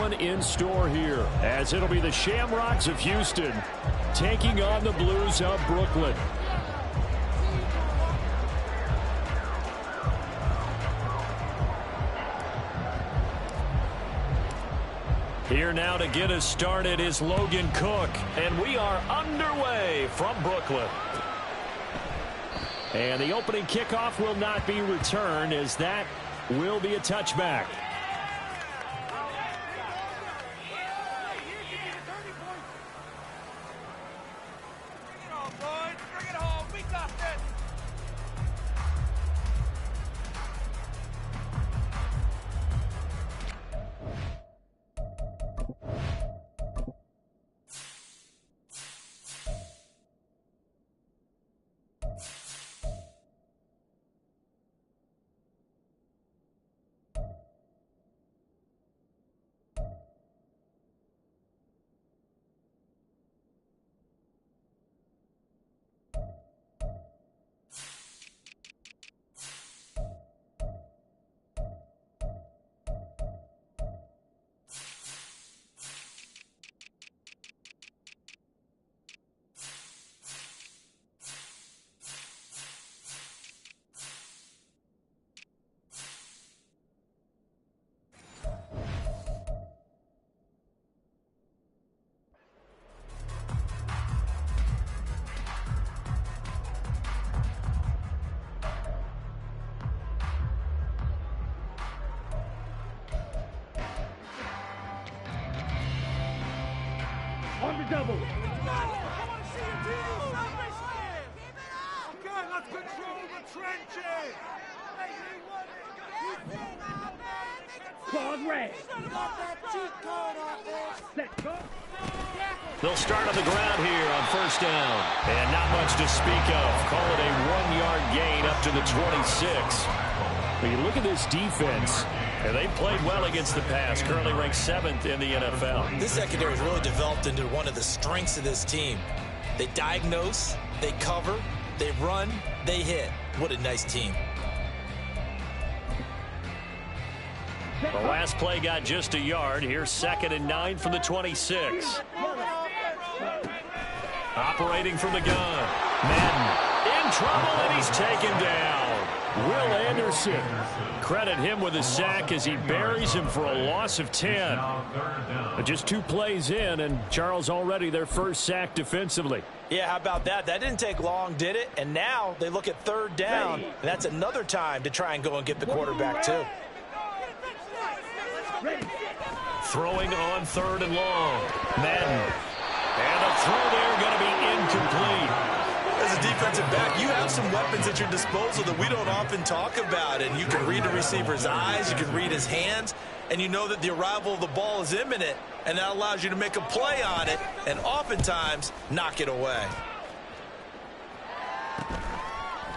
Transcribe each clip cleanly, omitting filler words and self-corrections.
one in store here, as it'll be the Shamrocks of Houston taking on the Blues of Brooklyn. Here now to get us started is Logan Cook, and we are underway from Brooklyn. And the opening kickoff will not be returned, as that will be a touchback. On the double. Okay, let's control the trenches. Claws red. Set go. They'll start on the ground here on first down. And not much to speak of. Call it a 1-yard gain up to the 26. When you look at this defense, and they played well against the pass, currently ranked 7th in the NFL. This secondary has really developed into one of the strengths of this team. They diagnose, they cover, they run, they hit. What a nice team. The last play got just a yard. Here's 2nd and 9 from the 26. Operating from the gun. Madden in trouble, and he's taken down. Will Anderson. Credit him with a sack as he buries him for a loss of 10. But just 2 plays in, and Charles already their first sack defensively. Yeah, how about that? That didn't take long, did it? And now they look at 3rd down, and that's another time to try and go and get the quarterback too. Throwing on 3rd and long. Madden. And the throw there going to be incomplete. As a defensive back, you have some weapons at your disposal that we don't often talk about. And you can read the receiver's eyes, you can read his hands, and you know that the arrival of the ball is imminent, and that allows you to make a play on it and oftentimes knock it away.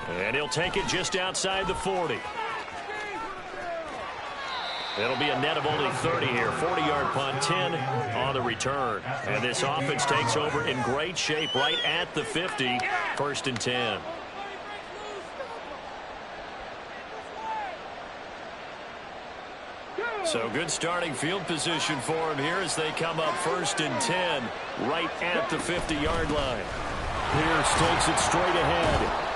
And he'll take it just outside the 40. It'll be a net of only 30 here. 40-yard punt, 10 on the return. And this offense takes over in great shape right at the 50. 1st and 10. So good starting field position for him here as they come up 1st and 10 right at the 50-yard line. Pierce takes it straight ahead.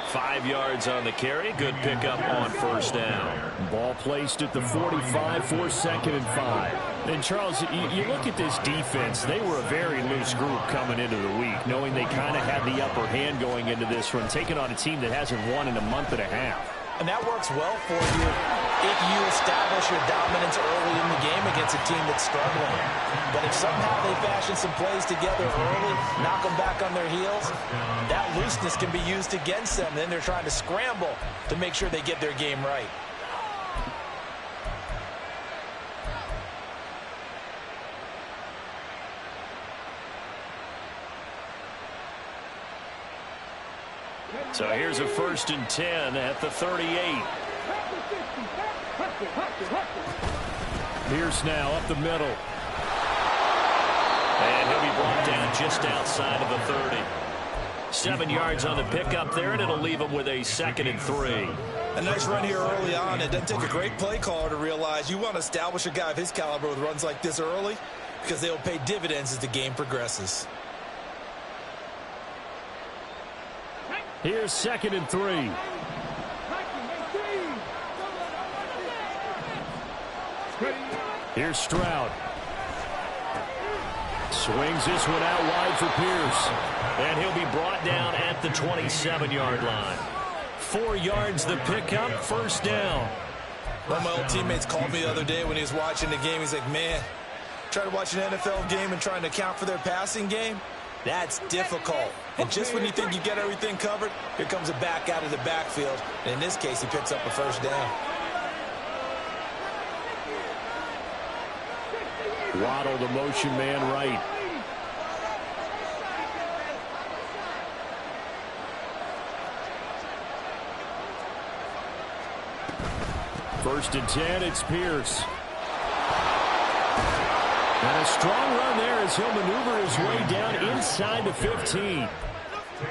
5 yards on the carry. Good pickup on 1st down. Ball placed at the 45 for 2nd and 5. And Charles, you look at this defense, they were a very loose group coming into the week, knowing they kind of had the upper hand going into this one, taking on a team that hasn't won in a month and a half. And that works well for you if you establish your dominance early in the game against a team that's struggling. But if somehow they fashion some plays together early, knock them back on their heels, that looseness can be used against them. Then they're trying to scramble to make sure they get their game right. So here's a 1st and 10 at the 38. Pierce now up the middle. And he'll be brought down just outside of the 30. 7 yards on the pickup there, and it'll leave him with a 2nd and 3. A nice run here early on. It doesn't take a great play caller to realize you want to establish a guy of his caliber with runs like this early because they'll pay dividends as the game progresses. Here's 2nd and 3. Here's Stroud. Swings this one out wide for Pierce. And he'll be brought down at the 27-yard line. 4 yards the pickup, 1st down. One of my old teammates called me the other day when he was watching the game. He's like, man, trying to watch an NFL game and trying to account for their passing game, that's difficult. And just when you think you get everything covered, here comes a back out of the backfield. And in this case, he picks up a 1st down. Waddle, the motion man right. First and 10, it's Pierce. And a strong run there as he'll maneuver his way down inside the 15.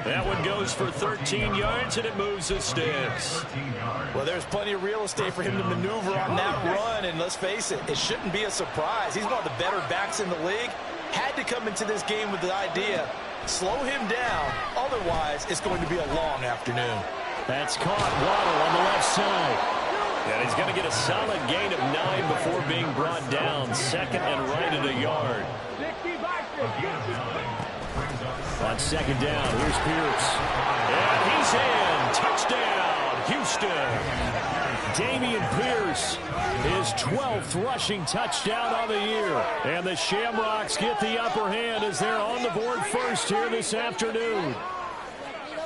That one goes for 13 yards, and it moves the sticks. Well, there's plenty of real estate for him to maneuver on that run, and let's face it, it shouldn't be a surprise. He's one of the better backs in the league. Had to come into this game with the idea, slow him down, otherwise it's going to be a long afternoon. That's caught. Waddle on the left side. And he's going to get a solid gain of 9 before being brought down. 2nd and right at a yard. On 2nd down, here's Pierce. And he's in. Touchdown, Houston. Dameon Pierce, his 12th rushing touchdown on the year. And the Shamrocks get the upper hand as they're on the board first here this afternoon.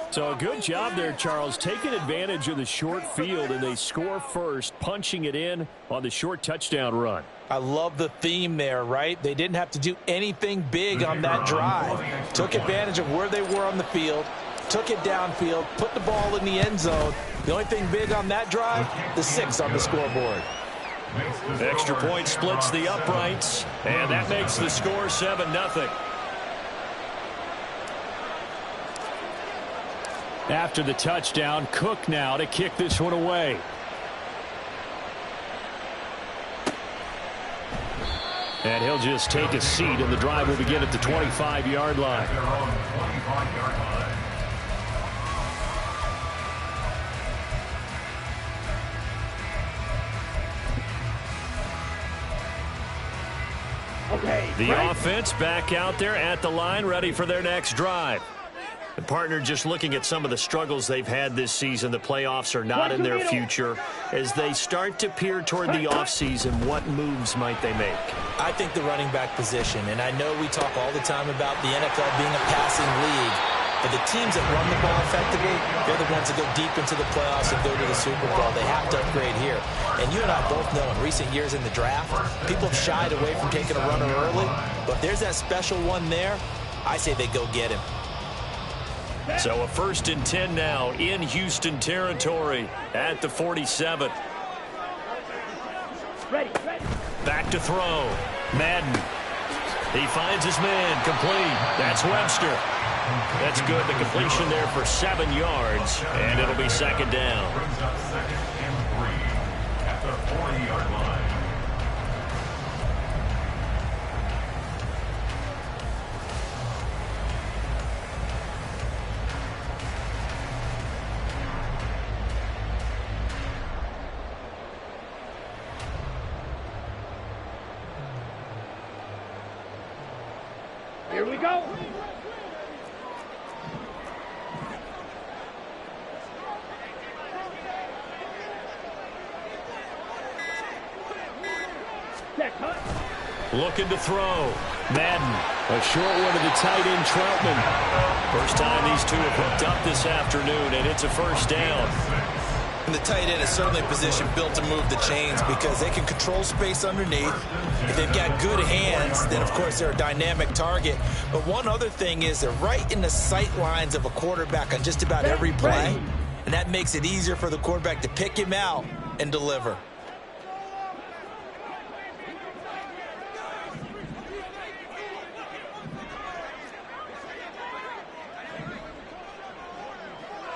So a good job there, Charles, taking advantage of the short field, and they score first, punching it in on the short touchdown run. I love the theme there, right? They didn't have to do anything big on that drive. Took advantage of where they were on the field, took it downfield, put the ball in the end zone. The only thing big on that drive, the 6 on the scoreboard. Extra point splits the uprights, and that makes the score 7-0. After the touchdown, Cook now to kick this one away. And he'll just take a seat, and the drive will begin at the 25-yard line. The offense back out there at the line, ready for their next drive. The partner, just looking at some of the struggles they've had this season, the playoffs are not in their future. As they start to peer toward the offseason, what moves might they make? I think the running back position, and I know we talk all the time about the NFL being a passing league, but the teams that run the ball effectively, they're the ones that go deep into the playoffs and go to the Super Bowl. They have to upgrade here. And you and I both know in recent years in the draft, people have shied away from taking a runner early, but if there's that special one there, I say they go get him. So a 1st and 10 now in Houston territory at the 47. Back to throw. Madden. He finds his man. Complete. That's Webster. That's good. The completion there for 7 yards, and it'll be 2nd down. At the 40-yard line. Here we go. Looking to throw. Madden. A short one to the tight end, Troutman. First time these two have hooked up this afternoon, and it's a 1st down. And the tight end is certainly a position built to move the chains because they can control space underneath. If they've got good hands, then, of course, they're a dynamic target. But one other thing is they're right in the sight lines of a quarterback on just about every play, and that makes it easier for the quarterback to pick him out and deliver.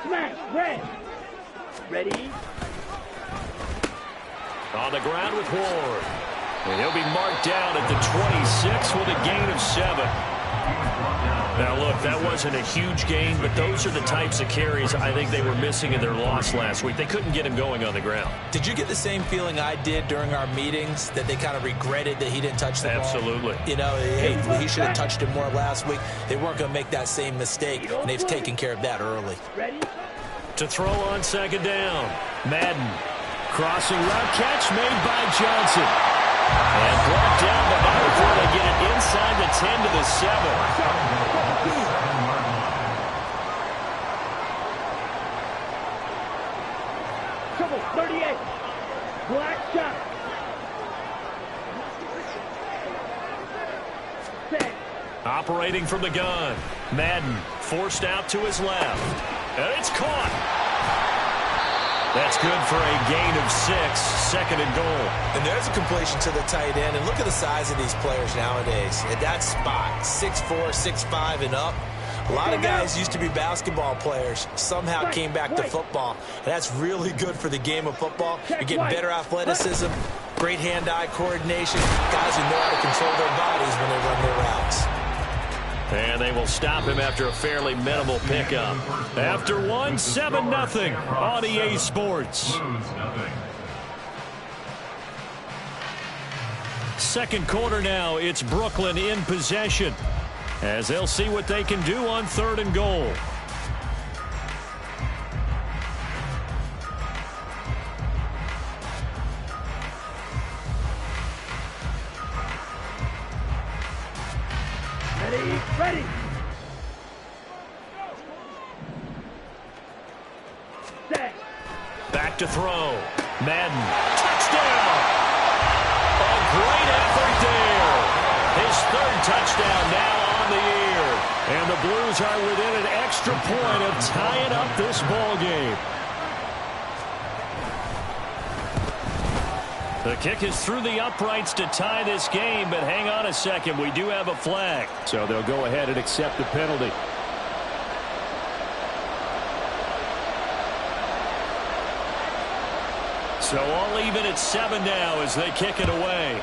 Smash, red. Ready? On the ground with Ward. And he'll be marked down at the 26 with a gain of 7. Now, look, that wasn't a huge gain, but those are the types of carries I think they were missing in their loss last week. They couldn't get him going on the ground. Did you get the same feeling I did during our meetings, that they kind of regretted that he didn't touch the ball? Absolutely. You know, hey, he should have touched it more last week. They weren't going to make that same mistake, and they've taken care of that early. To throw on second down, Madden. Crossing route catch made by Johnson. And brought down, but not before they get it inside the 10 to the 7. Trouble, 38. Black shot. Set. Operating from the gun. Madden forced out to his left. And it's caught. That's good for a gain of 6, 2nd and goal. And there's a completion to the tight end. And look at the size of these players nowadays. At that spot, 6'4", 6'5", and up. A lot of guys used to be basketball players, somehow came back to football. And that's really good for the game of football. You get better athleticism, great hand-eye coordination, guys who know how to control their bodies when they run their routes. And they will stop him after a fairly minimal pickup. After 1, 7-0 on EA Sports. Second quarter now, it's Brooklyn in possession, as they'll see what they can do on 3rd and goal. Ready. Set. Back to throw. Madden. Touchdown! A great effort there. His 3rd touchdown now on the year. And the Blues are within an extra point of tying up this ball game. The kick is through the uprights to tie this game, but hang on a second. We do have a flag. So they'll go ahead and accept the penalty. So all even at 7 now as they kick it away.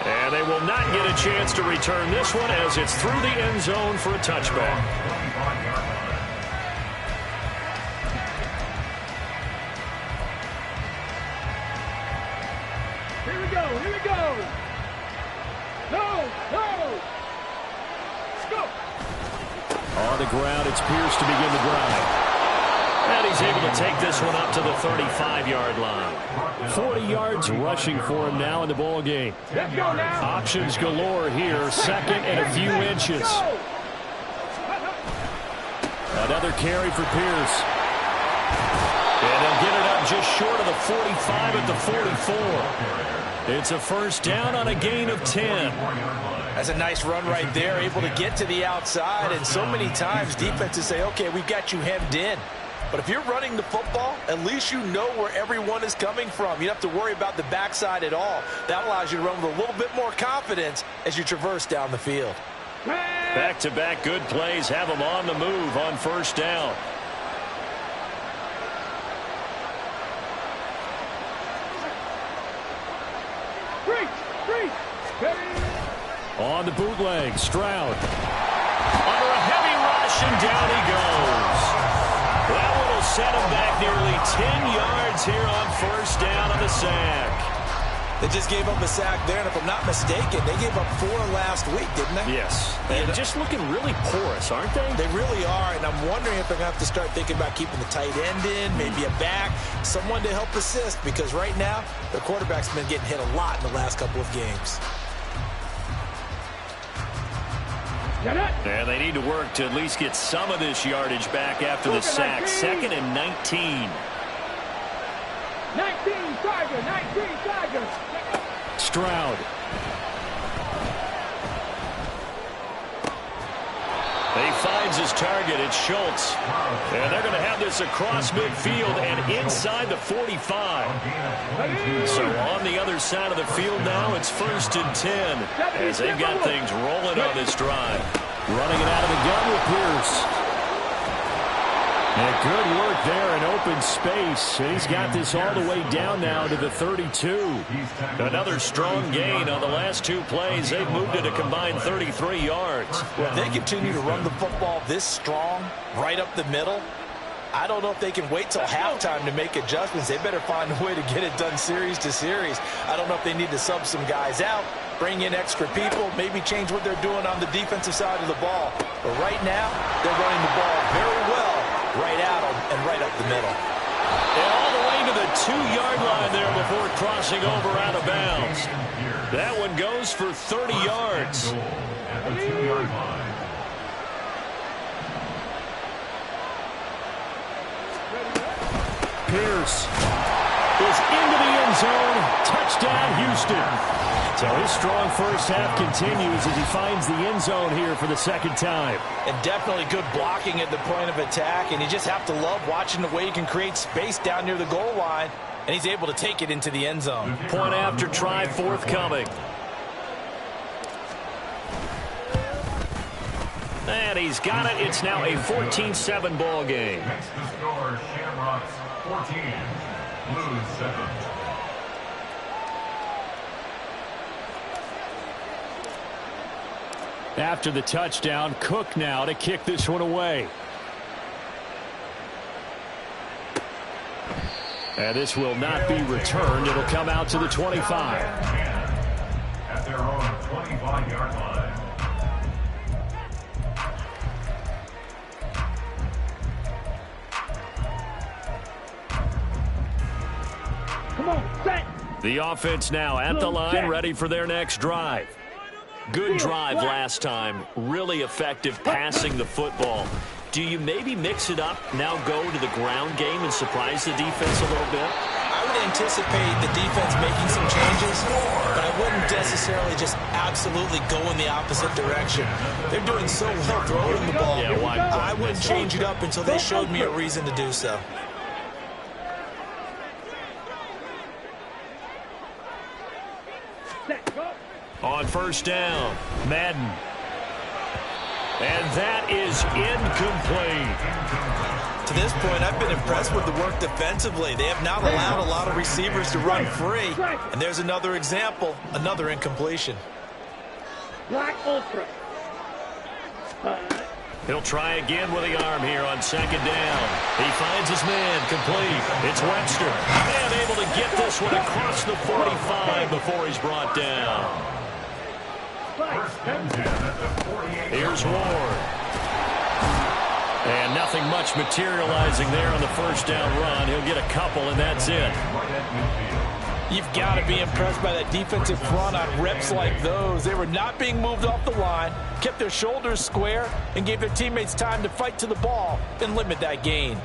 And they will not get a chance to return this one as it's through the end zone for a touchback. Here we go. No. Let's go. On the ground, it's Pierce to begin the drive. And he's able to take this one up to the 35-yard line. 40 yards rushing for him now in the ball game. Let's go now. Options galore here, 2nd and a few inches. Another carry for Pierce. And they'll get it up just short of the 45 at the 44. It's a first down on a gain of 10. That's a nice run right there, able to get to the outside. And so many times defenses say, okay, we've got you hemmed in. But if you're running the football, at least you know where everyone is coming from. You don't have to worry about the backside at all. That allows you to run with a little bit more confidence as you traverse down the field. Back-to-back good plays have them on the move on first down. On the bootleg, Stroud. Under a heavy rush, and down he goes. That one will set him back nearly 10 yards here on first down on the sack. They just gave up a sack there, and if I'm not mistaken, they gave up 4 last week, didn't they? Yes. And just looking really porous, aren't they? They really are, and I'm wondering if they're going to have to start thinking about keeping the tight end in, maybe a back, someone to help assist, because right now, their quarterback's been getting hit a lot in the last couple of games. And they need to work to at least get some of this yardage back after the sack. 2nd and 19. 19 Tigers. Stroud. He finds his target. It's Schultz. And they're going to have this across midfield and inside the 45. So on the other side of the field now, it's 1st and 10 as they've got things rolling on this drive. Running it out of the gun with Pierce. And good work there in open space. And he's got this all the way down now to the 32. Another strong gain on the last two plays. They've moved it a combined 33 yards. Well, if they continue to run the football this strong, right up the middle, I don't know if they can wait till halftime to make adjustments. They better find a way to get it done series to series. I don't know if they need to sub some guys out, bring in extra people, maybe change what they're doing on the defensive side of the ball. But right now, they're running the ball very well, right at them and right up the middle. And all the way to the 2-yard line there before crossing over out of bounds. That one goes for 30 yards. At the 2-yard line. Pierce is into the end zone. Touchdown, Houston. So his strong first half continues as he finds the end zone here for the second time. And definitely good blocking at the point of attack. And you just have to love watching the way he can create space down near the goal line. And he's able to take it into the end zone. Point after try forthcoming. And he's got it. It's now a 14-7 ball game. Next to score, Shamrocks 14, Blues 7. After the touchdown, Cook now to kick this one away. And this will not be returned. It'll come out to the 25. At their own 25-yard line. Come on, set. The offense now at the line, ready for their next drive. Good drive last time. Really effective passing the football. Do you maybe mix it up, now go to the ground game and surprise the defense a little bit? I would anticipate the defense making some changes, but I wouldn't necessarily just absolutely go in the opposite direction. They're doing so well throwing the ball. Yeah, why? I wouldn't change it up until they showed me a reason to do so. Set, go. On first down, Madden. And that is incomplete. To this point, I've been impressed with the work defensively. They have not allowed a lot of receivers to run free. And there's another example, another incompletion. Black Ultra. He'll try again with the arm here on second down. He finds his man complete. It's Webster. And able to get this one across the 45 before he's brought down. Here's Ward. And nothing much materializing there on the first down run. He'll get a couple, and that's it. You've got to be impressed by that defensive front on reps like those. They were not being moved off the line, kept their shoulders square, and gave their teammates time to fight to the ball and limit that gain.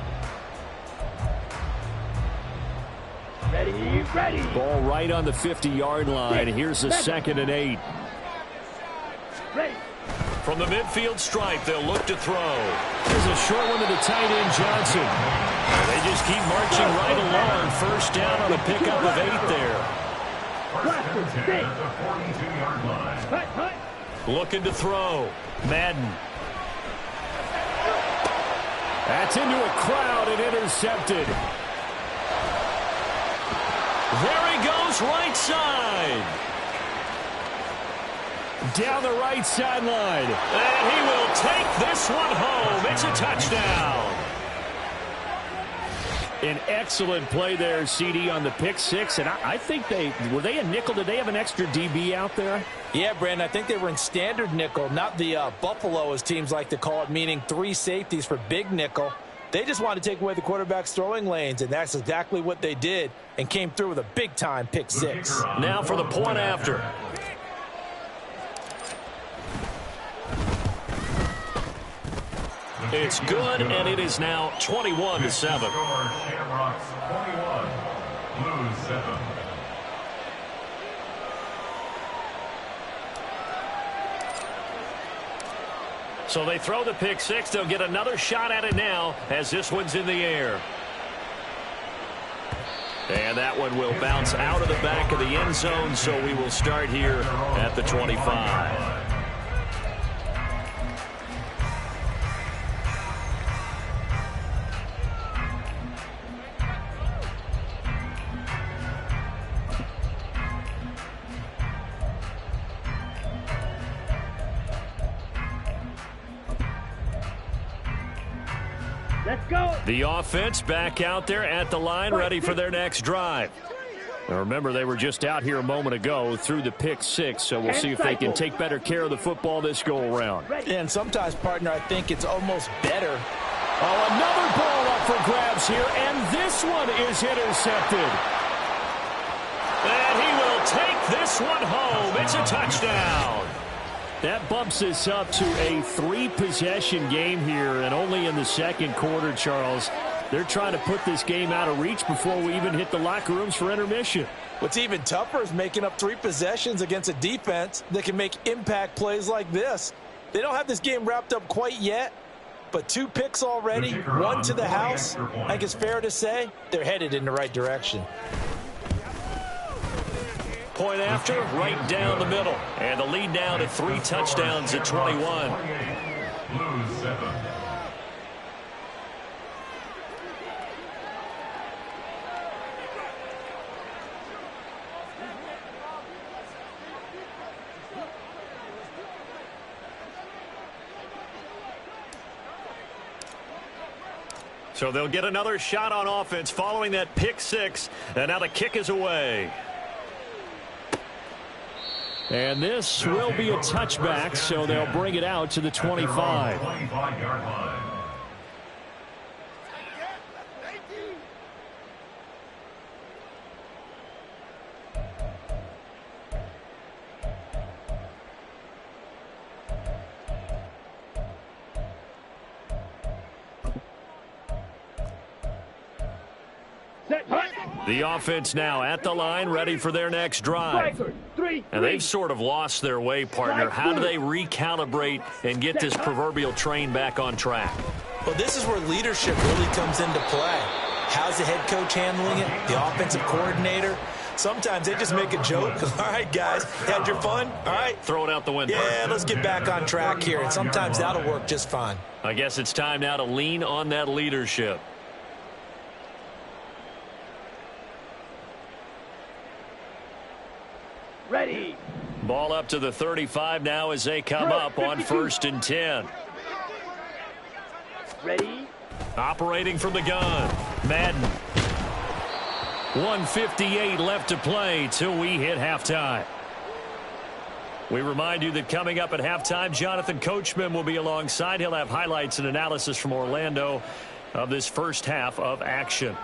Ready, ready. Ball right on the 50-yard line. Here's the 2nd and 8. Ready. From the midfield stripe, they'll look to throw. There's a short one to the tight end, Johnson. They just keep marching right along. First down on a pickup of 8 there. Hut, hut. Looking to throw. Madden. That's into a crowd and intercepted. There he goes, right side. Down the right sideline. And he will take this one home. It's a touchdown. An excellent play there, CD, on the pick six. And I think were they a nickel? Did they have an extra DB out there? Yeah, Brandon, I think they were in standard nickel, not the Buffalo, as teams like to call it, meaning 3 safeties for big nickel. They just wanted to take away the quarterback's throwing lanes, and that's exactly what they did and came through with a big-time pick six. Now for the point after. It's good, and it is now 21-7. Shamrocks 21, Blues 7. So they throw the pick six. They'll get another shot at it now as this one's in the air. And that one will bounce out of the back of the end zone, so we will start here at the 25. Let's go. The offense back out there at the line, ready for their next drive. Now remember, they were just out here a moment ago through the pick six, so we'll see if they can take better care of the football this go-around. And sometimes, partner, I think it's almost better. Oh, another ball up for grabs here, and this one is intercepted. And he will take this one home. It's a touchdown. That bumps us up to a 3-possession game here, and only in the second quarter, Charles. They're trying to put this game out of reach before we even hit the locker rooms for intermission. What's even tougher is making up 3 possessions against a defense that can make impact plays like this. They don't have this game wrapped up quite yet, but 2 picks already, 1 to the house. I think it's fair to say they're headed in the right direction. Point after, right down the middle. And the lead down to 3 touchdowns at 21. Blues 7. So they'll get another shot on offense following that pick 6. And now the kick is away. And this will be a touchback, so they'll bring it out to the 25. 25-yard line. The offense now at the line, ready for their next drive. And they've sort of lost their way, partner. How do they recalibrate and get this proverbial train back on track? Well, this is where leadership really comes into play. How's the head coach handling it? The offensive coordinator? Sometimes they just make a joke. All right, guys, had your fun? All right. Throw it out the window. Yeah, let's get back on track here. And sometimes that'll work just fine. I guess it's time now to lean on that leadership. Ready. Ball up to the 35 now as they come up on 1st and 10. Ready. Operating from the gun. Madden. 1:58 left to play till we hit halftime. We remind you that coming up at halftime, Jonathan Coachman will be alongside. He'll have highlights and analysis from Orlando of this first half of action.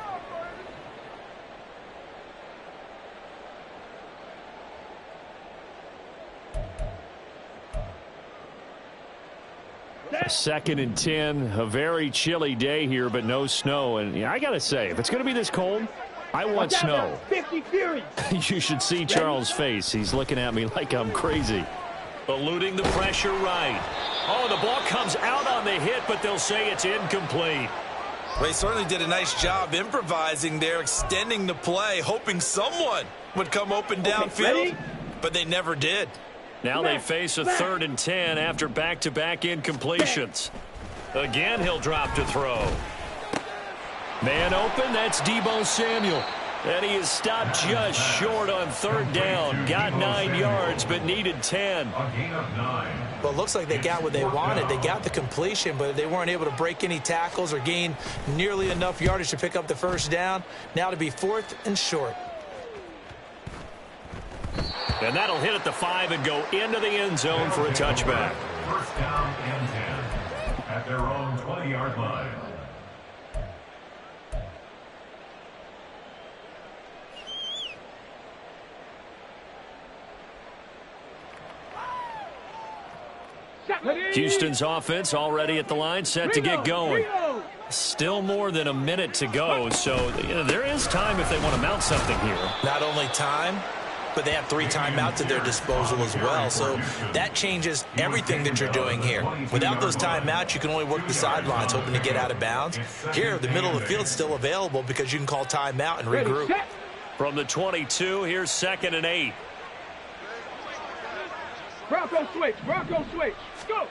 Second and 10, a very chilly day here, but no snow. And yeah, I got to say, if it's going to be this cold, I want snow. 50 Fury. You should see Charles' face. He's looking at me like I'm crazy. Eluding the pressure right. Oh, the ball comes out on the hit, but they'll say it's incomplete. They certainly did a nice job improvising there, extending the play, hoping someone would come open downfield, but they never did. Now they face a 3rd and 10 after back-to-back incompletions. Again, he'll drop to throw. Man open, that's Deebo Samuel. And he is stopped just short on 3rd down. Got 9 yards, but needed 10. A gain of 9. Well, it looks like they got what they wanted. They got the completion, but they weren't able to break any tackles or gain nearly enough yardage to pick up the 1st down. Now to be 4th and short. And that'll hit at the 5 and go into the end zone for a touchback. 1st down and 10 at their own 20-yard line. Houston's offense already at the line, set to get going. Still more than a minute to go, so there is time if they want to mount something here. Not only time, but they have 3 timeouts at their disposal as well. So that changes everything that you're doing here. Without those timeouts, you can only work the sidelines, hoping to get out of bounds. Here, the middle of the field's still available because you can call timeout and regroup. From the 22, here's 2nd and 8. Bronco switch. Bronco switch. Go.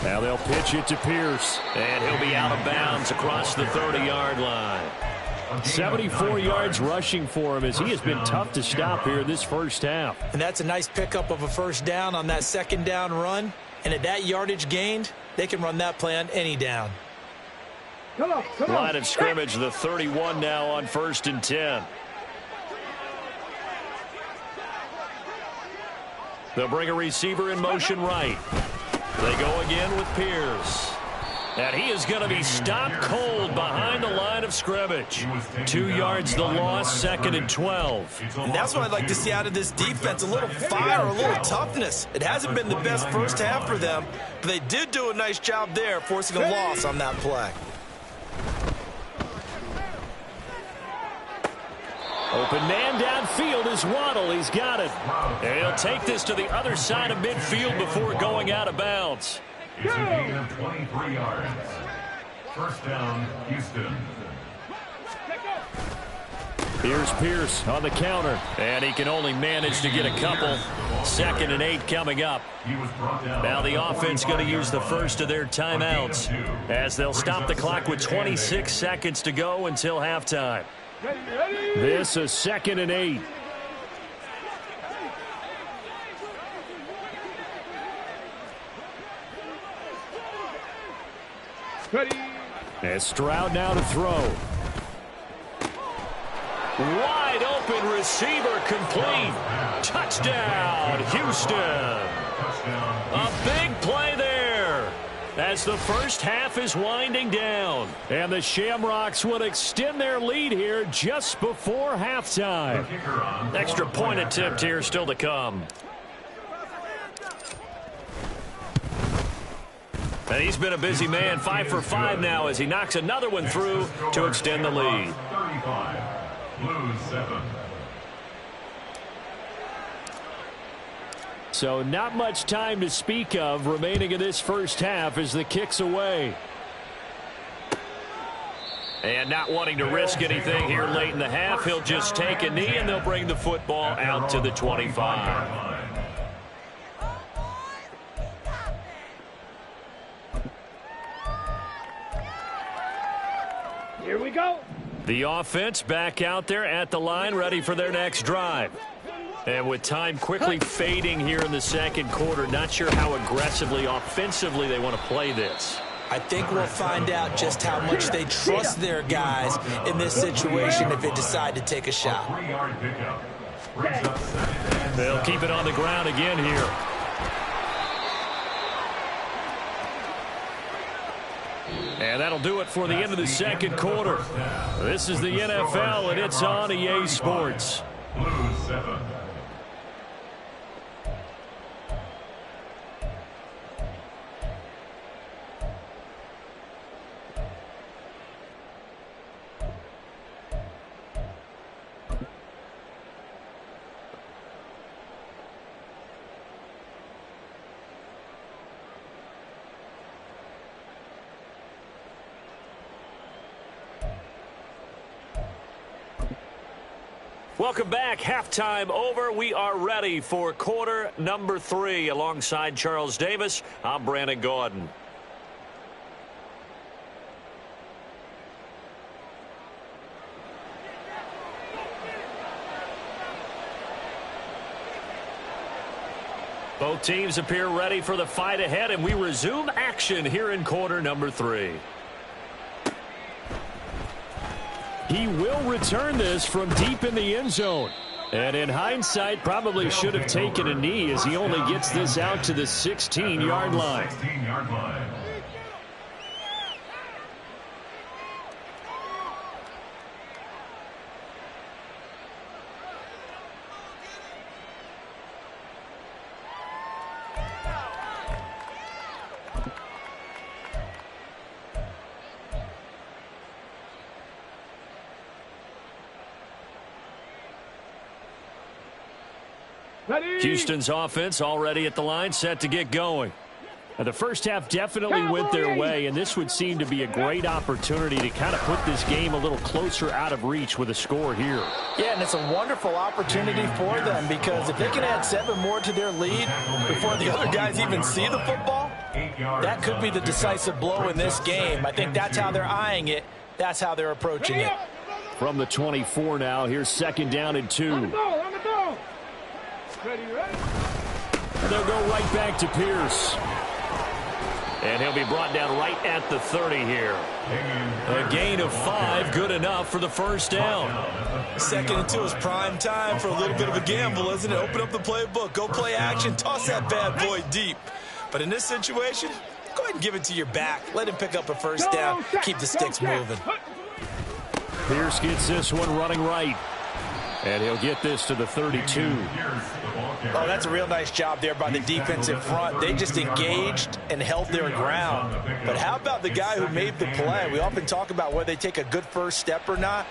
Now they'll pitch it to Pierce. And he'll be out of bounds across the 30-yard line. 74 yards rushing for him as he has been tough to stop here this first half. And that's a nice pickup of a 1st down on that 2nd down run. And at that yardage gained, they can run that play on any down. Come on. Line of scrimmage, the 31 now on 1st and 10. They'll bring a receiver in motion right. They go again with Pierce. And he is going to be stopped cold behind the line of scrimmage. 2 yards the loss, 2nd and 12. And that's what I'd like to see out of this defense, a little fire, a little toughness. It hasn't been the best first half for them, but they did do a nice job there, forcing a loss on that play. Open man downfield is Waddle. He's got it. And he'll take this to the other side of midfield before going out of bounds. It's a gain of 23 yards. First down, Houston. Here's Pierce on the counter. And he can only manage to get a couple. 2nd and 8 coming up. Now the offense going to use the first of their timeouts as they'll stop the clock with 26 seconds to go until halftime. This is 2nd and 8. Ready. And Stroud now to throw. Wide open receiver complete. Touchdown, Houston. A big play there as the first half is winding down. And the Shamrocks would extend their lead here just before halftime. Extra point attempt here still to come. And he's been a busy man, 5 for 5 now as he knocks another one through to extend the lead. 35, Blues 7. So not much time to speak of remaining in this first half as the kick's away. And not wanting to risk anything here late in the half, he'll just take a knee and they'll bring the football out to the 25. Here we go. The offense back out there at the line, ready for their next drive. And with time quickly fading here in the second quarter, not sure how aggressively, offensively they want to play this. I think we'll find out just how much they trust their guys in this situation if they decide to take a shot. 3-yard pickup. Brings up 2nd and They'll keep it on the ground again here. And that'll do it for the end of the second quarter. This is the NFL, and it's on EA Sports. Blues 7. Welcome back. Halftime over. We are ready for quarter number 3. Alongside Charles Davis, I'm Brandon Gaudin. Both teams appear ready for the fight ahead, and we resume action here in quarter number 3. He will return this from deep in the end zone. And in hindsight, probably should have taken a knee as he only gets this out to the 16-yard line. 16-yard line. Houston's offense already at the line, set to get going. Now, the first half definitely went their way, and this would seem to be a great opportunity to kind of put this game a little closer out of reach with a score here. Yeah, and it's a wonderful opportunity for them because if they can add 7 more to their lead before the other guys even see the football, that could be the decisive blow in this game. I think that's how they're eyeing it. That's how they're approaching it. From the 24 now, here's 2nd down and 2. On the ball. Ready, ready. And they'll go right back to Pierce. And he'll be brought down right at the 30 here. A gain of 5, good enough for the first down. Second and 2 is prime time for a little bit of a gamble, isn't it? Open up the playbook, go play action, toss that bad boy deep. But in this situation, go ahead and give it to your back. Let him pick up a first down, keep the sticks moving. Pierce gets this one running right. And he'll get this to the 32. Oh, that's a real nice job there by the defensive front. They just engaged and held their ground. But how about the guy who made the play? We often talk about whether they take a good first step or not.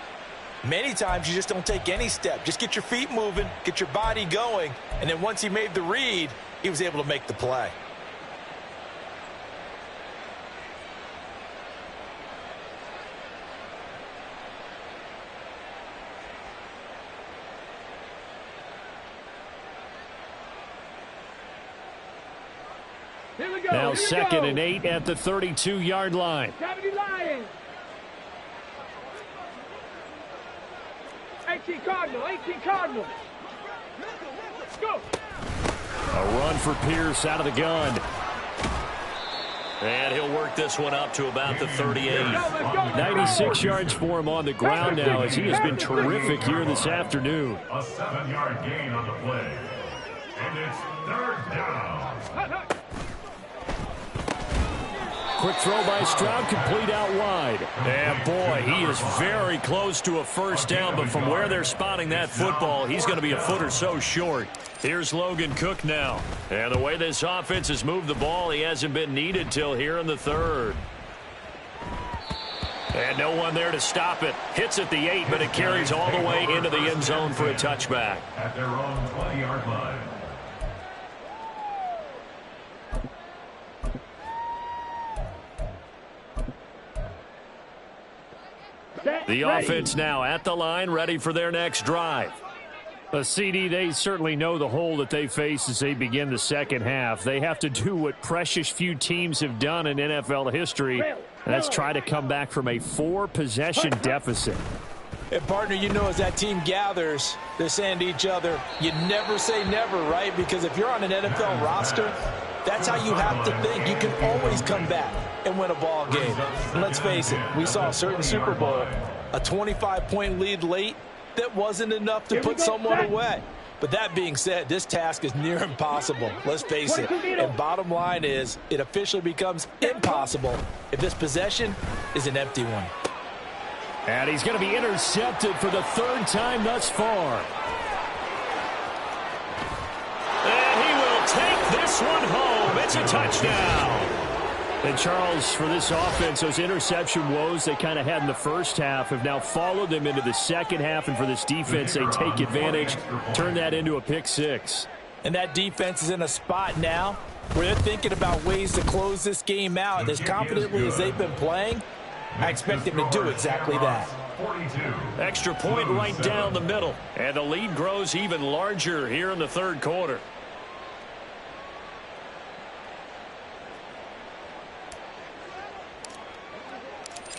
Many times you just don't take any step. Just get your feet moving, get your body going, and then once he made the read, he was able to make the play. Here we go. Now 2nd and 8 at the 32-yard line. 18 Cardinal, 18 Cardinal. Let's go. A run for Pierce out of the gun. And he'll work this one up to about the 38. 96 yards for him on the ground now as he has been terrific here this afternoon. A 7-yard gain on the play. And it's 3rd down. Quick throw by Stroud, complete out wide. And boy, he is very close to a first down, but from where they're spotting that football, he's going to be a foot or so short. Here's Logan Cook now. And the way this offense has moved the ball, he hasn't been needed till here in the 3rd. And no one there to stop it. Hits at the 8, but it carries all the way into the end zone for a touchback. At their own 20-yard line. The offense now at the line, ready for their next drive. CD, they certainly know the hole that they face as they begin the second half. They have to do what precious few teams have done in NFL history, and that's try to come back from a 4-possession deficit. And, partner, you know as that team gathers, they're saying to each other, you never say never, right? Because if you're on an NFL roster, that's how you have to think. You can always come back and win a ball game. And let's face it, we saw a certain Super Bowl, a 25-point lead late, that wasn't enough to put someone away. But that being said, this task is near impossible. Let's face it. And bottom line is, it officially becomes impossible if this possession is an empty one. And he's going to be intercepted for the 3rd time thus far. And he will take this one home. It's a touchdown. And, Charles, for this offense, those interception woes they kind of had in the first half have now followed them into the second half. And for this defense, they take advantage, turn that into a pick 6. And that defense is in a spot now where they're thinking about ways to close this game out. And as confidently as they've been playing, I expect them to do exactly that. Extra point right down the middle. And the lead grows even larger here in the 3rd quarter.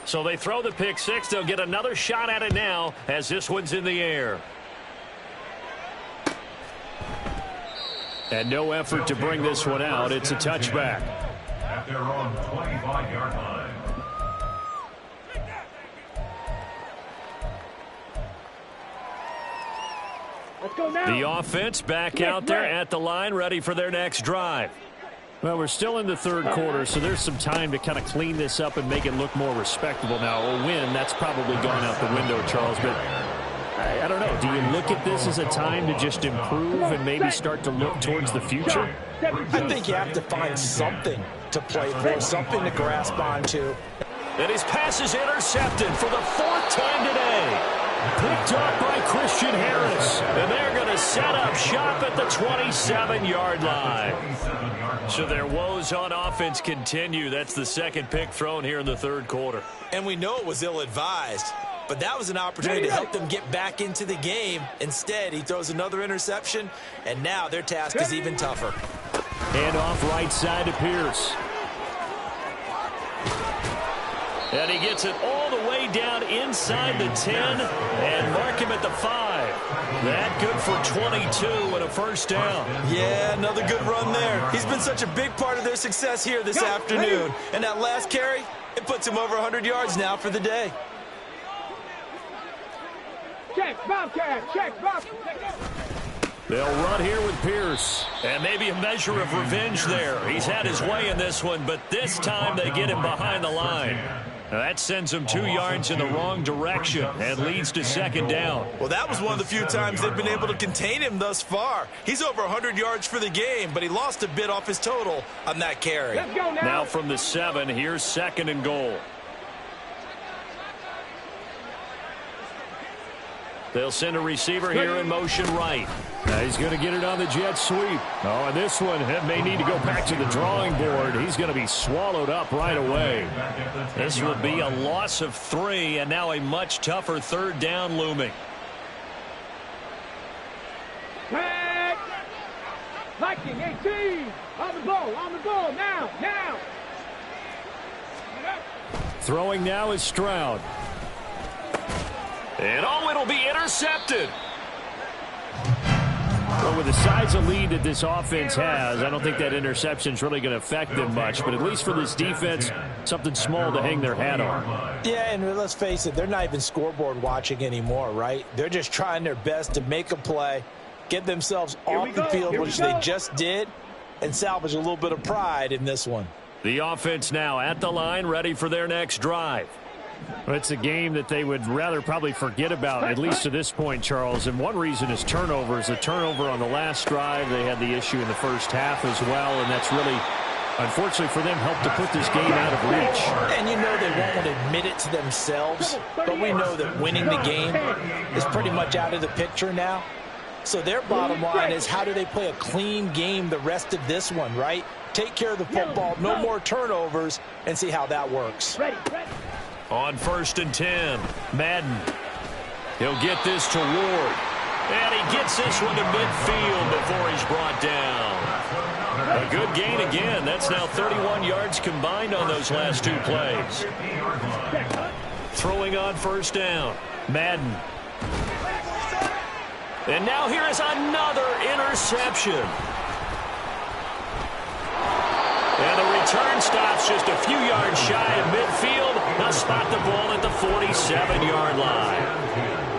So they throw the pick 6. They'll get another shot at it now as this one's in the air. And no effort to bring this one out. It's a touchback. At their own 25-yard line. Let's go now. The offense back out there at the line, ready for their next drive. Well, we're still in the 3rd quarter, so there's some time to kind of clean this up and make it look more respectable now. A win, that's probably gone out the window, Charles, but I don't know. Do you look at this as a time to just improve and maybe start to look towards the future? I think you have to find something to play for, something to grasp onto. And his pass is intercepted for the 4th time today. Picked up by Christian Harris. And they're going to set up shop at the 27-yard line. So their woes on offense continue. That's the 2nd pick thrown here in the 3rd quarter. And we know it was ill-advised, but that was an opportunity to help them get back into the game. Instead, he throws another interception, and now their task is even tougher. And off right side to Pierce. And he gets it all the way down inside the 10 and mark him at the 5. That good for 22 and a first down. Yeah, another good run there. He's been such a big part of their success here this afternoon. And that last carry, it puts him over 100 yards now for the day. Check, Bobcat, check, Bobcat. They'll run here with Pierce. And maybe a measure of revenge there. He's had his way in this one, but this time they get him behind the line. Now that sends him 2 yards in the wrong direction and leads to second down. Well, that was one of the few times they've been able to contain him thus far. He's over 100 yards for the game, but he lost a bit off his total on that carry. Let's go now. Now from the 7, here's second and goal. They'll send a receiver here in motion right. Now he's going to get it on the jet sweep. Oh, and this one may need to go back to the drawing board. He's going to be swallowed up right away. This will be a loss of 3, and now a much tougher third down looming. Tag. Viking 18. On the ball, now. Throwing now is Stroud. And it'll be intercepted. Well, with the size of lead that this offense has, I don't think that interception is really going to affect them much. But at least for this defense, something small to hang their hat on. Yeah, and let's face it, they're not even scoreboard watching anymore, right? They're just trying their best to make a play, get themselves off the field, which they just did, and salvage a little bit of pride in this one. The offense now at the line, ready for their next drive. Well, it's a game that they would rather probably forget about, at least to this point, Charles. And one reason is turnovers. A turnover on the last drive. They had the issue in the first half as well, and that's really, unfortunately for them, helped to put this game out of reach. And you know they won't admit it to themselves, but we know that winning the game is pretty much out of the picture now. So their bottom line is, how do they play a clean game the rest of this one, right? Take care of the football, no more turnovers, and see how that works. On 1st and 10, Madden. He'll get this to Ward. And he gets this one to midfield before he's brought down. A good gain again. That's now 31 yards combined on those last 2 plays. Throwing on 1st down, Madden. And now here is another interception. And the return stops just a few yards shy of midfield. They'll spot the ball at the 47-yard line.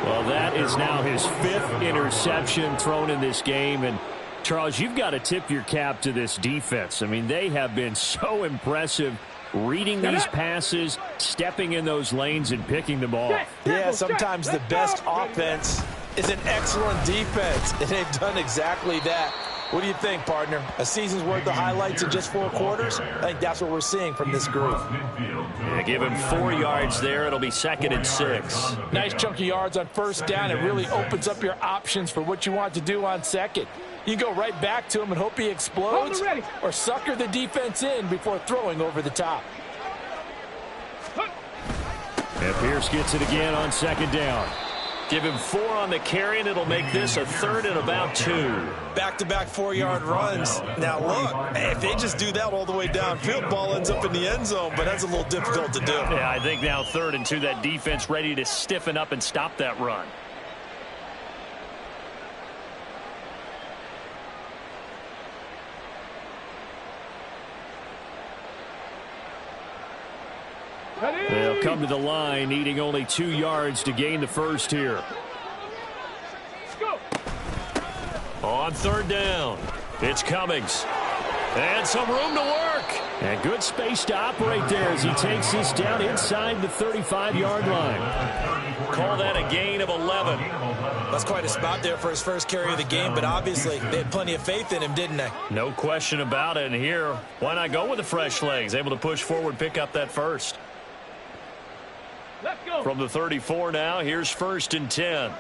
Well, that is now his 5th interception thrown in this game. And, Charles, you've got to tip your cap to this defense. I mean, they have been so impressive reading these passes, stepping in those lanes, and picking them off. Yeah, sometimes the best offense is an excellent defense, and they've done exactly that. What do you think, partner? A season's worth of highlights in just 4 quarters? I think that's what we're seeing from this group. Yeah, give him 4 yards there. It'll be 2nd and 6. Nice chunk of yards on 1st down. It really opens up your options for what you want to do on 2nd. You go right back to him and hope he explodes, or sucker the defense in before throwing over the top. And Pierce gets it again on 2nd down. Give him 4 on the carry, and it'll make this a 3rd and about 2. Back-to-back 4-yard runs. Now, look, if they just do that all the way downfield, ball ends up in the end zone, but that's a little difficult to do. Yeah, I think now 3rd and 2, that defense ready to stiffen up and stop that run. They'll come to the line, needing only 2 yards to gain the first here. On 3rd down, it's Cummings. And some room to work. And good space to operate there as he takes this down inside the 35-yard line. Call that a gain of 11. That's quite a spot there for his first carry of the game, but obviously they had plenty of faith in him, didn't they? No question about it. And here, why not go with the fresh legs? Able to push forward, pick up that first. Let's go. From the 34 now, here's 1st and 10.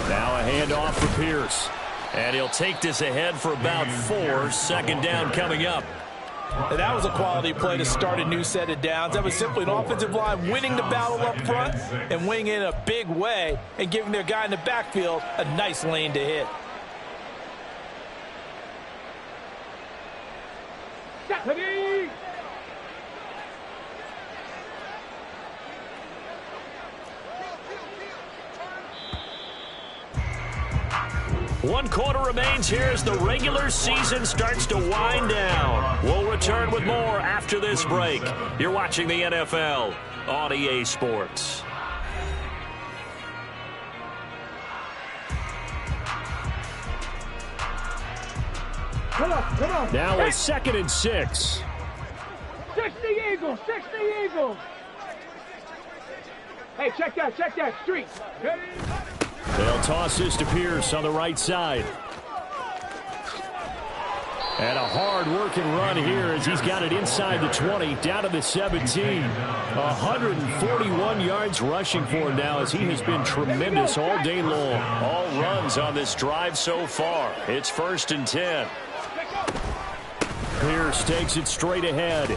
Now a handoff for Pierce. And he'll take this ahead for about 4. 2nd down coming up. And that was a quality play to start a new set of downs. That was simply an offensive line winning the battle up front and winning in a big way and giving their guy in the backfield a nice lane to hit. 1 quarter remains here as the regular season starts to wind down. We'll return with more after this break. You're watching the NFL on EA Sports. Come on. Now a 2nd and 6. 60 Eagles, 60 Eagles. Hey, check that, street. Ready? They'll toss this to Pierce on the right side. And a hard-working run here as he's got it inside the 20, down to the 17. 141 yards rushing for him now as he has been tremendous all day long. All runs on this drive so far. It's 1st and 10. Pierce takes it straight ahead.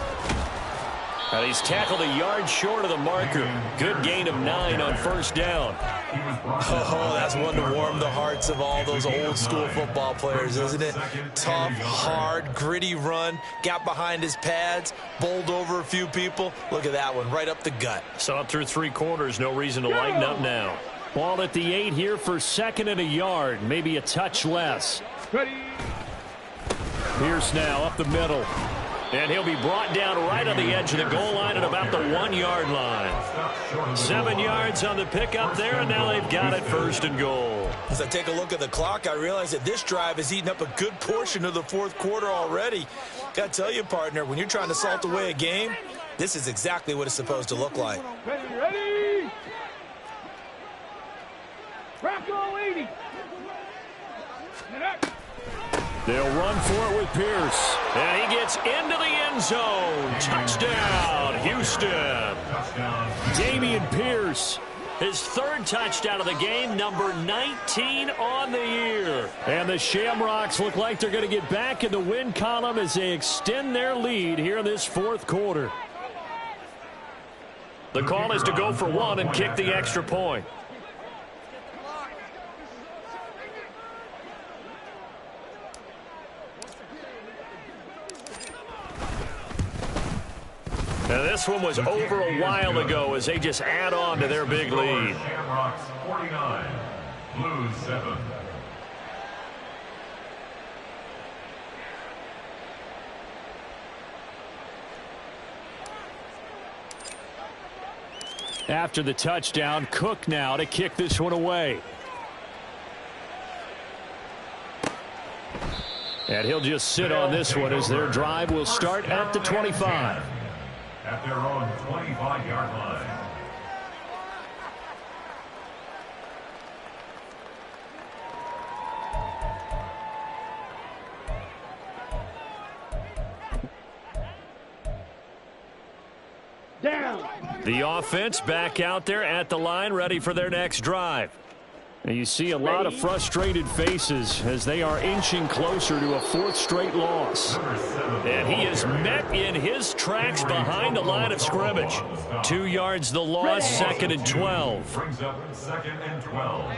And he's tackled a yard short of the marker. Good gain of 9 on 1st down. Oh, that's one to warm the hearts of all those old-school football players, isn't it? Tough, hard, gritty run. Got behind his pads, bowled over a few people. Look at that one, right up the gut. Saw it through 3 quarters. No reason to lighten up now. Ball at the 8 here for 2nd and a yard. Maybe a touch less. Ready? Pierce now up the middle. And he'll be brought down right on the edge of the goal line at about the 1-yard line. 7 yards on the pickup there, and now they've got it 1st and goal. As I take a look at the clock, I realize that this drive has eaten up a good portion of the 4th quarter already. Got to tell you, partner, when you're trying to salt away a game, this is exactly what it's supposed to look like. Ready? Bronco 80. They'll run for it with Pierce. And he gets into the end zone. Touchdown, Houston. Dameon Pierce, his 3rd touchdown of the game, number 19 on the year. And the Shamrocks look like they're going to get back in the win column as they extend their lead here in this 4th quarter. The call is to go for 1 and kick the extra point. Now this one was over a while ago as they just add on to their big lead. Shamrocks 49, Blues 7. After the touchdown, Cook now to kick this one away. And he'll just sit on this one as their drive will start at the 25. At their own 25-yard line. Down. The offense back out there at the line, ready for their next drive. And you see a lot of frustrated faces as they are inching closer to a 4th straight loss. And he is met in his tracks behind the line of scrimmage. 2 yards the loss, 2nd and 12. Brings up 2nd and 12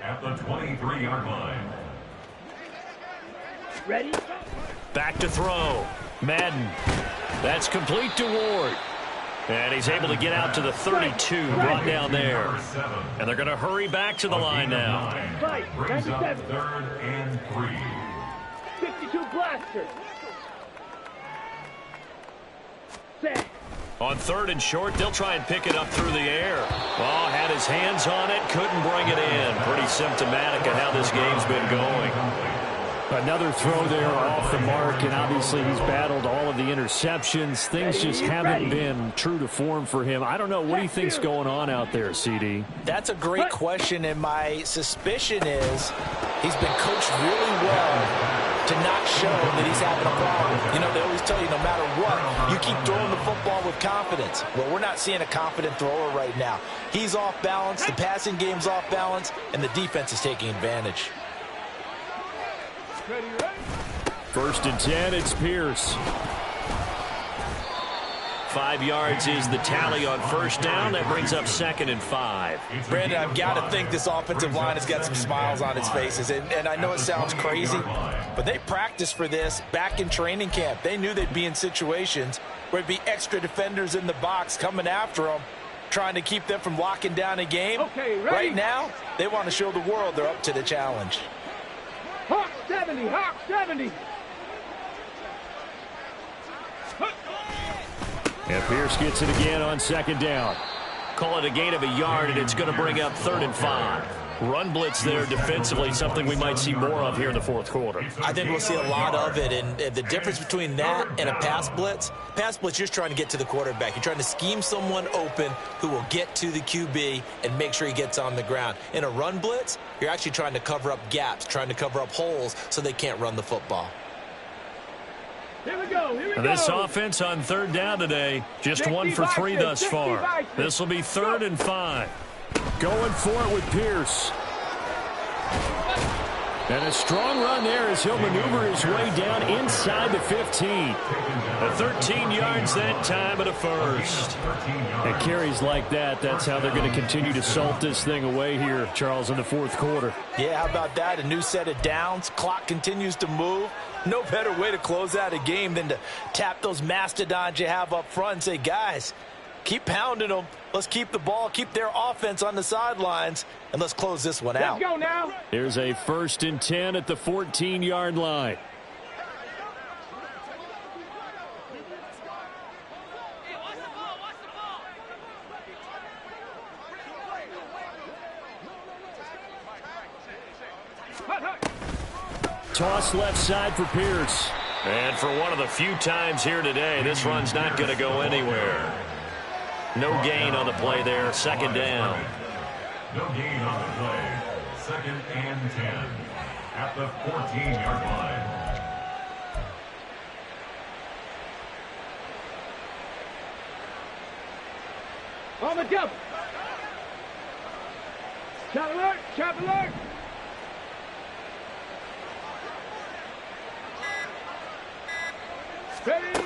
at the 23-yard line. Ready? Back to throw. Madden. That's complete to Ward. And he's able to get out to the 32, brought down there. And they're going to hurry back to the line now. Brings up 3rd and 3. 52 blaster. Set. On 3rd and short, they'll try and pick it up through the air. Oh, had his hands on it, couldn't bring it in. Pretty symptomatic of how this game's been going. Another throw there off the mark, and obviously he's battled all of the interceptions. Things just haven't been true to form for him. I don't know. What do you think's going on out there, CD? That's a great question, and my suspicion is he's been coached really well to not show that he's having a problem. You know, they always tell you no matter what, you keep throwing the football with confidence. Well, we're not seeing a confident thrower right now. He's off balance, the passing game's off balance, and the defense is taking advantage. 1st and 10, it's Pierce. 5 yards is the tally on 1st down. That brings up 2nd and 5. Brandon, I've got to think this offensive line has got some smiles on its faces. And I know it sounds crazy, but they practiced for this back in training camp. They knew they'd be in situations where there'd be extra defenders in the box coming after them, trying to keep them from locking down a game. Okay, ready? Right now, they want to show the world they're up to the challenge. 70, Hawk 70. And Pierce gets it again on second down. Call it a gain of a yard, and it's going to bring up 3rd and 5. Run blitz there defensively, something we might see more of here in the fourth quarter. I think we'll see a lot of it, and the difference between that and a pass blitz, you're just trying to get to the quarterback. You're trying to scheme someone open who will get to the QB and make sure he gets on the ground. In a run blitz, you're actually trying to cover up gaps, trying to cover up holes so they can't run the football. Here we go, here we go. This offense on 3rd down today, just 1 for 3 thus far. This will be 3rd and 5. Going for it with Pierce. And a strong run there as he'll maneuver his way down inside the 15. 13 yards that time at a first. And carries like that, that's how they're going to continue to salt this thing away here, Charles, in the fourth quarter. Yeah, how about that? A new set of downs. Clock continues to move. No better way to close out a game than to tap those mastodons you have up front and say, guys, keep pounding them. Let's keep the ball, keep their offense on the sidelines, and let's close this one out. Let's go now. Here's a 1st and 10 at the 14-yard line. Toss left side for Pierce. And for one of the few times here today, this run's not going to go anywhere. No gain on the play there, 2nd down. No gain on the play. 2nd and 10 at the 14-yard line. On the jump. Shot alert, shot alert. Ready.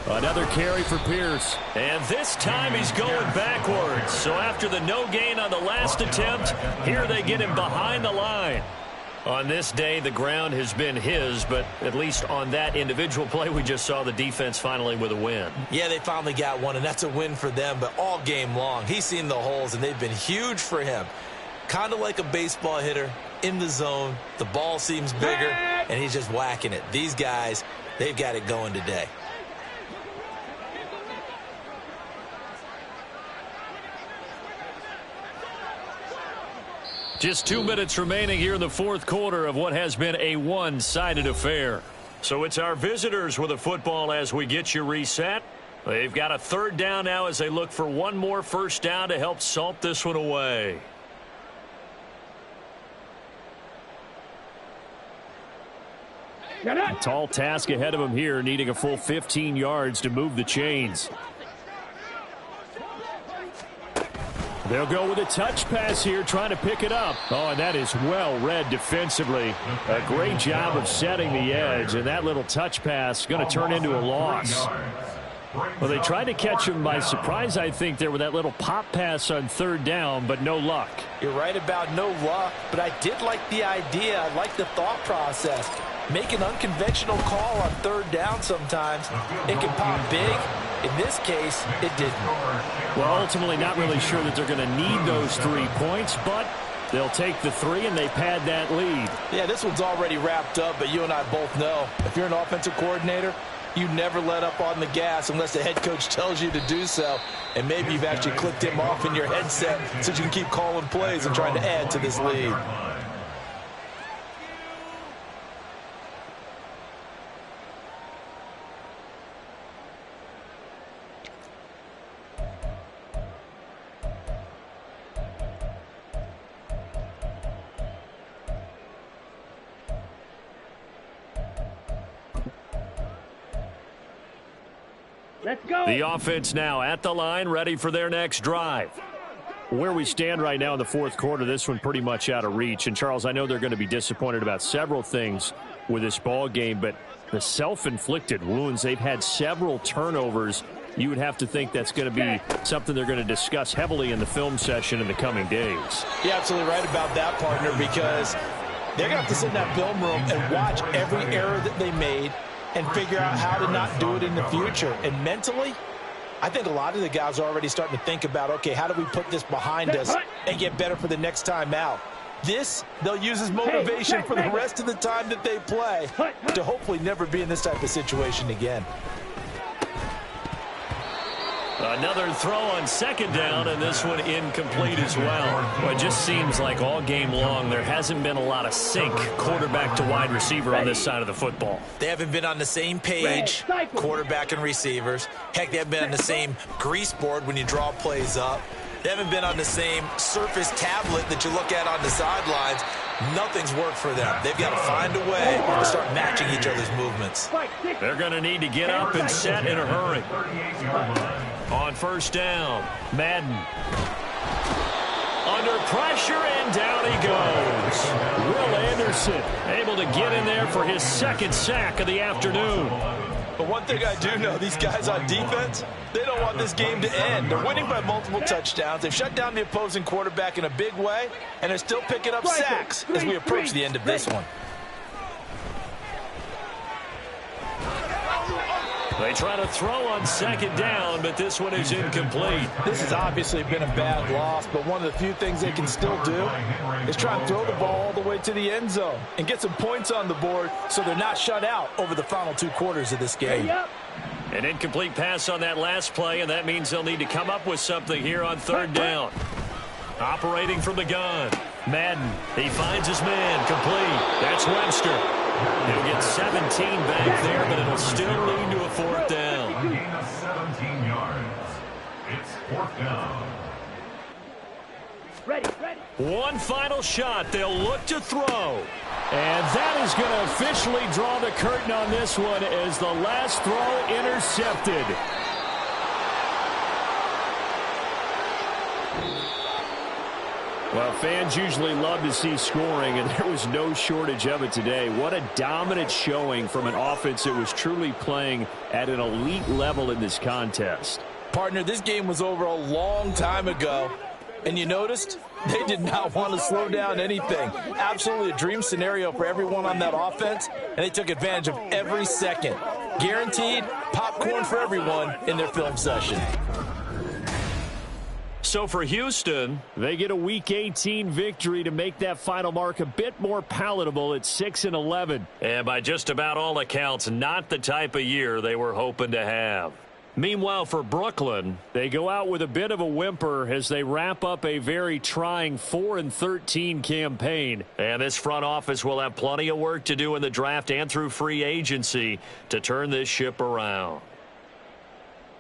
Another carry for Pierce. And this time he's going backwards. So after the no gain on the last attempt, here they get him behind the line. On this day, the ground has been his, but at least on that individual play, we just saw the defense finally with a win. Yeah, they finally got one, and that's a win for them, but all game long, he's seen the holes, and they've been huge for him. Kind of like a baseball hitter in the zone. The ball seems bigger, and he's just whacking it. These guys, they've got it going today. Just 2 minutes remaining here in the fourth quarter of what has been a one-sided affair. So it's our visitors with a football as we get you reset. They've got a 3rd down now as they look for one more 1st down to help salt this one away. A tall task ahead of them here, needing a full 15 yards to move the chains. They'll go with a touch pass here, trying to pick it up. Oh, and that is well read defensively. A great job of setting the edge, and that little touch pass is going to turn into a loss. Well, they tried to catch him by surprise, I think, there with that little pop pass on 3rd down, but no luck. You're right about no luck, but I did like the idea. I like the thought process. Make an unconventional call on 3rd down sometimes. It can pop big. In this case, it didn't. Well, ultimately not really sure that they're going to need those 3 points, but they'll take the 3 and they pad that lead. Yeah, this one's already wrapped up, but you and I both know if you're an offensive coordinator, you never let up on the gas unless the head coach tells you to do so. And maybe you've actually clicked him off in your headset so you can keep calling plays and trying to add to this lead. Let's go. The offense now at the line, ready for their next drive. Where we stand right now in the fourth quarter, this one pretty much out of reach. And, Charles, I know they're going to be disappointed about several things with this ball game, but the self-inflicted wounds, they've had several turnovers. You would have to think that's going to be something they're going to discuss heavily in the film session in the coming days. You're absolutely right about that, partner, because they're going to have to sit in that film room and watch every error that they made and figure out how to not do it in the future. And mentally, I think a lot of the guys are already starting to think about, okay, how do we put this behind us and get better for the next time out? This, they'll use as motivation for the rest of the time that they play to hopefully never be in this type of situation again. Another throw on second down, and this one incomplete as well. Well, it just seems like all game long there hasn't been a lot of sync quarterback to wide receiver on this side of the football. They haven't been on the same page, quarterback and receivers. Heck, they haven't been on the same grease board when you draw plays up. They haven't been on the same Surface tablet that you look at on the sidelines. Nothing's worked for them. They've got to find a way to start matching each other's movements. They're going to need to get up and set in a hurry. On first down, Madden. Under pressure, and down he goes. Will Anderson able to get in there for his second sack of the afternoon. But one thing I do know, these guys on defense, they don't want this game to end. They're winning by multiple touchdowns. They've shut down the opposing quarterback in a big way, and they're still picking up sacks as we approach the end of this one. They try to throw on second down, but this one is incomplete. This has obviously been a bad loss, but one of the few things they can still do is try and throw the ball all the way to the end zone and get some points on the board so they're not shut out over the final 2 quarters of this game. An incomplete pass on that last play, and that means they'll need to come up with something here on third down. Operating from the gun, Madden. He finds his man, complete. That's Webster. He'll get 17 back there, but it'll still lead to a fourth down. Gain of 17 yards. It's fourth down. Ready. One final shot. They'll look to throw. And that is going to officially draw the curtain on this one as the last throw intercepted. Well, fans usually love to see scoring, and there was no shortage of it today. What a dominant showing from an offense that was truly playing at an elite level in this contest. Partner, this game was over a long time ago, and you noticed they did not want to slow down anything. Absolutely a dream scenario for everyone on that offense, and they took advantage of every second. Guaranteed popcorn for everyone in their film session. So for Houston, they get a Week 18 victory to make that final mark a bit more palatable at 6-11. And by just about all accounts, not the type of year they were hoping to have. Meanwhile, for Brooklyn, they go out with a bit of a whimper as they wrap up a very trying 4-13 campaign. And this front office will have plenty of work to do in the draft and through free agency to turn this ship around.